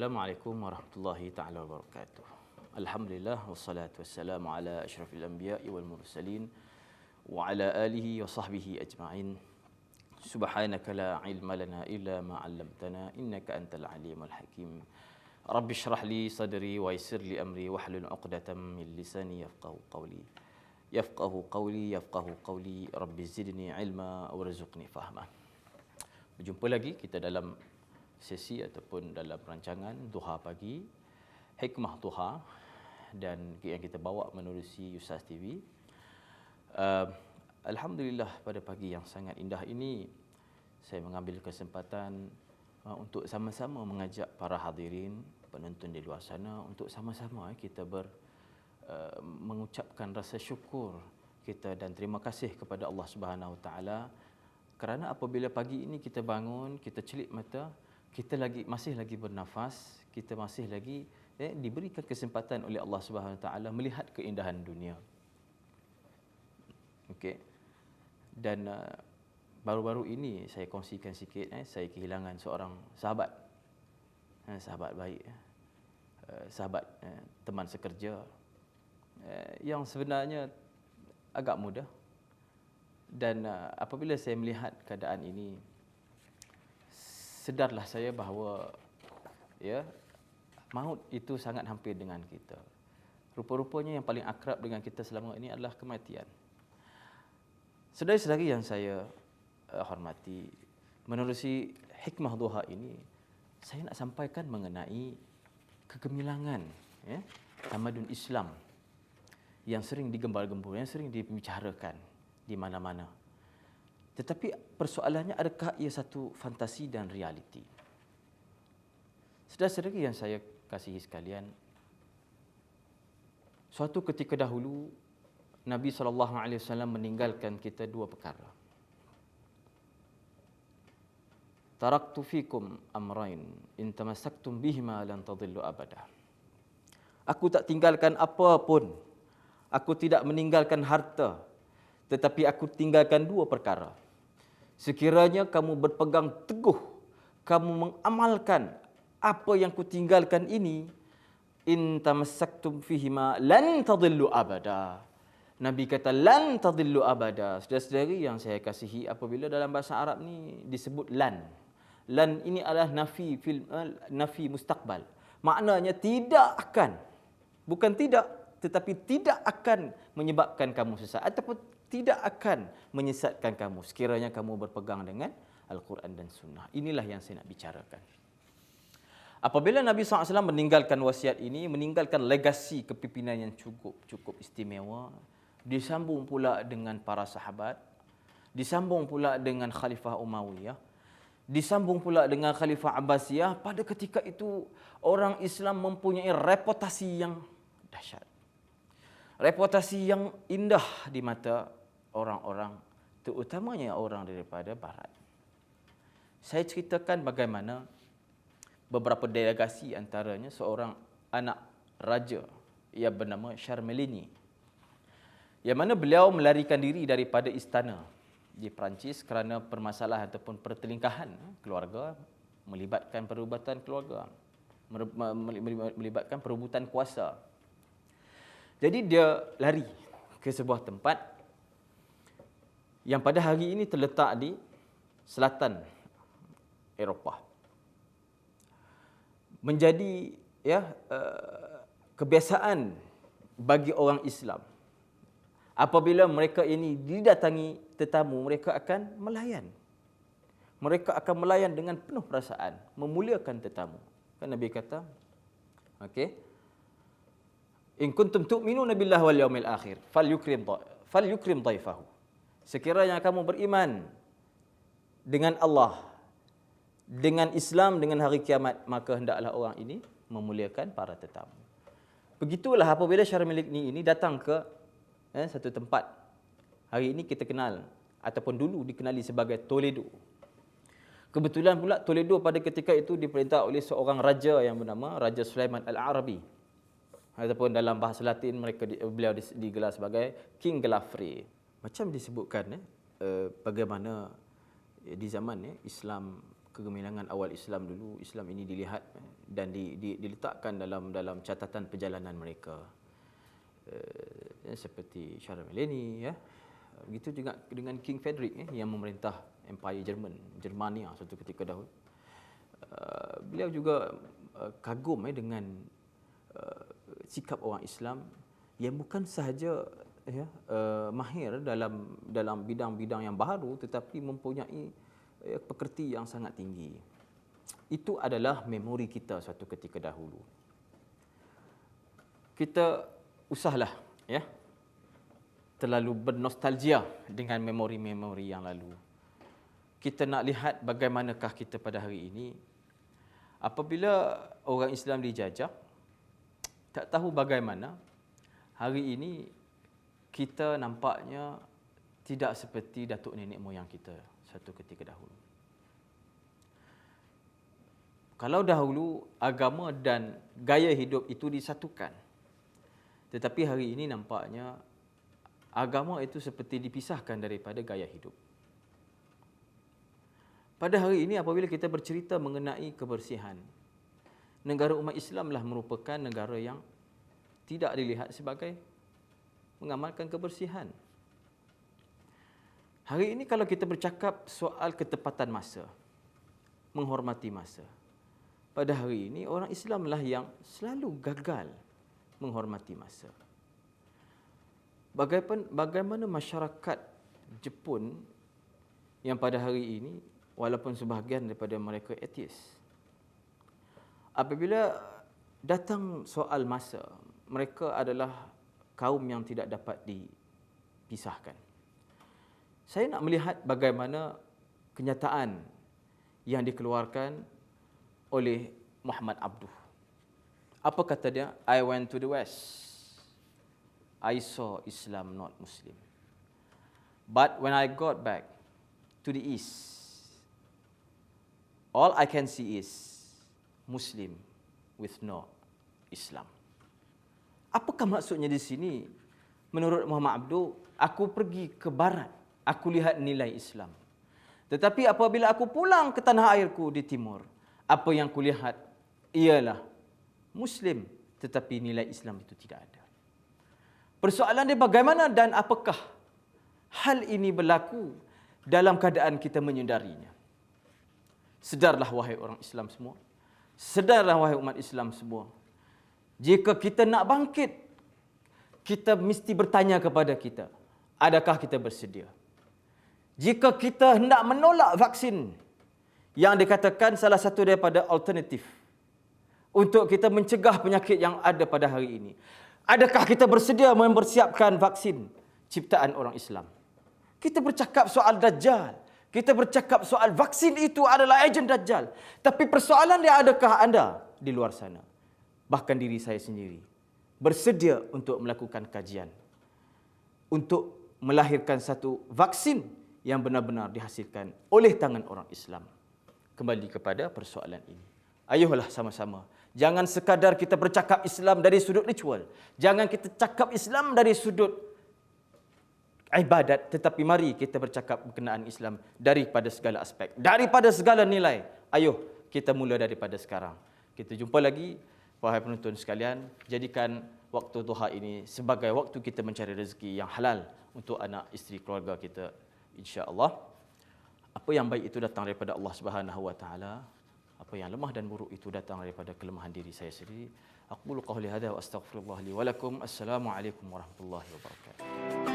Assalamualaikum warahmatullahi taala wabarakatuh. Alhamdulillah wassalatu wassalamu ala asyrafil anbiya'i wal mursalin wa ala alihi wa sahbihi ajma'in. Subhanaka la ilma lana illa ma 'allamtana innaka antal alimul hakim. Rabbi shrah li sadri wa yassir li amri wahlul 'uqdatam min lisani yafqahu qawli. Rabbi zidni ilma warzuqni fahma. Berjumpa lagi kita dalam sesi ataupun dalam rancangan Duha Pagi, Hikmah Duha, dan yang kita bawa menerusi Ustaz TV. Alhamdulillah, pada pagi yang sangat indah ini saya mengambil kesempatan untuk sama-sama mengajak para hadirin, penonton di luar sana untuk sama-sama kita mengucapkan rasa syukur kita dan terima kasih kepada Allah Subhanahu Wa Taala, kerana apabila pagi ini kita bangun, kita celik mata, kita masih lagi bernafas, kita masih lagi diberikan kesempatan oleh Allah Subhanahu Wa Taala melihat keindahan dunia. Okey. Dan baru-baru ini saya kongsikan sikit, saya kehilangan seorang sahabat. Sahabat baik. Sahabat teman sekerja yang sebenarnya agak muda. Dan apabila saya melihat keadaan ini, sedarlah saya bahawa maut itu sangat hampir dengan kita. Rupa-rupanya yang paling akrab dengan kita selama ini adalah kematian. Saudara-saudari yang saya hormati, menerusi Hikmah Duha ini, saya nak sampaikan mengenai kegemilangan tamadun Islam yang sering digembar-gembur, yang sering dibicarakan di mana-mana. Tetapi persoalannya, adakah ia satu fantasi dan realiti? Saudara-saudari yang saya kasihi sekalian, suatu ketika dahulu Nabi SAW meninggalkan kita dua perkara. Taraktu fikum amrain in tamassaktum bihima lan tadillu abada. Aku tak tinggalkan apa pun. Aku tidak meninggalkan harta, tetapi aku tinggalkan dua perkara. Sekiranya kamu berpegang teguh, kamu mengamalkan apa yang kutinggalkan ini, in tamassaktum fihima lan tadillu abada. Nabi kata lan tadillu abada. Saudara-saudari yang saya kasihi, apabila dalam bahasa Arab ni disebut lan. Lan ini adalah nafi mustaqbal. Maknanya tidak akan. Bukan tidak, tetapi tidak akan menyebabkan kamu sesat ataupun tidak akan menyesatkan kamu sekiranya kamu berpegang dengan Al-Quran dan Sunnah. Inilah yang saya nak bicarakan. Apabila Nabi SAW meninggalkan wasiat ini, meninggalkan legasi kepimpinan yang cukup istimewa, disambung pula dengan para sahabat, disambung pula dengan Khalifah Umayyah, disambung pula dengan Khalifah Abbasiyah. Pada ketika itu, orang Islam mempunyai reputasi yang dahsyat. Reputasi yang indah di mata orang-orang, terutamanya orang daripada Barat. Saya ceritakan bagaimana beberapa delegasi, antaranya seorang anak raja yang bernama Charlemagne, yang mana beliau melarikan diri daripada istana di Perancis kerana permasalahan ataupun pertelingkahan keluarga, melibatkan perubatan keluarga, melibatkan perebutan kuasa. Jadi dia lari ke sebuah tempat yang pada hari ini terletak di selatan Eropah. Menjadi kebiasaan bagi orang Islam, apabila mereka ini didatangi tetamu, mereka akan melayan. Mereka akan melayan dengan penuh perasaan, memuliakan tetamu. Kan Nabi kata, in kuntum tu'minuna billahi wal yaumil akhir falyukrim dhaifahu. Sekiranya kamu beriman dengan Allah, dengan Islam, dengan hari kiamat, maka hendaklah orang ini memuliakan para tetamu. Begitulah apabila Charlemagne ini datang ke satu tempat. Hari ini kita kenal, ataupun dulu dikenali sebagai Toledo. Kebetulan pula Toledo pada ketika itu diperintah oleh seorang raja yang bernama Raja Sulaiman Al-Arabi. Ataupun dalam bahasa Latin beliau digelar sebagai King Gelafre. Macam disebutkan bagaimana di zaman Islam, kegemilangan awal Islam dulu, Islam ini dilihat dan diletakkan dalam catatan perjalanan mereka. Seperti Charles Meleni, ya. Begitu juga dengan King Frederick yang memerintah Empire Germania suatu ketika dahulu. Beliau juga kagum dengan sikap orang Islam yang bukan sahaja mahir dalam bidang-bidang yang baru, tetapi mempunyai pekerti yang sangat tinggi. Itu adalah memori kita suatu ketika dahulu. Kita usahlah terlalu bernostalgia dengan memori-memori yang lalu. Kita nak lihat bagaimanakah kita pada hari ini. Apabila orang Islam dijajah, tak tahu bagaimana, hari ini kita nampaknya tidak seperti datuk nenek moyang kita satu ketika dahulu. Kalau dahulu agama dan gaya hidup itu disatukan, tetapi hari ini nampaknya agama itu seperti dipisahkan daripada gaya hidup. Pada hari ini apabila kita bercerita mengenai kebersihan, negara umat Islamlah merupakan negara yang tidak dilihat sebagai mengamalkan kebersihan. Hari ini kalau kita bercakap soal ketepatan masa, menghormati masa, pada hari ini orang Islamlah yang selalu gagal menghormati masa. Bagaimana masyarakat Jepun yang pada hari ini, walaupun sebahagian daripada mereka ateis, apabila datang soal masa, mereka adalah kaum yang tidak dapat dipisahkan. Saya nak melihat bagaimana kenyataan yang dikeluarkan oleh Muhammad Abduh. Apa kata dia? I went to the West. I saw Islam not Muslim. But when I got back to the East, all I can see is Muslim with no Islam. Apakah maksudnya di sini? Menurut Muhammad Abduh, aku pergi ke barat, aku lihat nilai Islam. Tetapi apabila aku pulang ke tanah airku di timur, apa yang kulihat ialah Muslim, tetapi nilai Islam itu tidak ada. Persoalan dia bagaimana dan apakah hal ini berlaku dalam keadaan kita menyedarinya. Sedarlah wahai orang Islam semua. Sedarlah wahai umat Islam semua. Jika kita nak bangkit, kita mesti bertanya kepada kita, adakah kita bersedia? Jika kita hendak menolak vaksin yang dikatakan salah satu daripada alternatif untuk kita mencegah penyakit yang ada pada hari ini, adakah kita bersedia mempersiapkan vaksin ciptaan orang Islam? Kita bercakap soal Dajjal. Kita bercakap soal vaksin itu adalah ejen Dajjal. Tapi persoalan dia, adakah anda di luar sana, bahkan diri saya sendiri, bersedia untuk melakukan kajian, untuk melahirkan satu vaksin yang benar-benar dihasilkan oleh tangan orang Islam? Kembali kepada persoalan ini. Ayuhlah sama-sama. Jangan sekadar kita bercakap Islam dari sudut ritual. Jangan kita cakap Islam dari sudut ibadat. Tetapi mari kita bercakap berkenaan Islam daripada segala aspek, daripada segala nilai. Ayuh, kita mula daripada sekarang. Kita jumpa lagi, wahai penonton sekalian. Jadikan waktu duha ini sebagai waktu kita mencari rezeki yang halal untuk anak, isteri, keluarga kita, insya-Allah. Apa yang baik itu datang daripada Allah Subhanahu wa taala. Apa yang lemah dan buruk itu datang daripada kelemahan diri saya sendiri. Aqulu qawli hadza wa astaghfirullah li wa lakum. Assalamualaikum warahmatullahi wabarakatuh.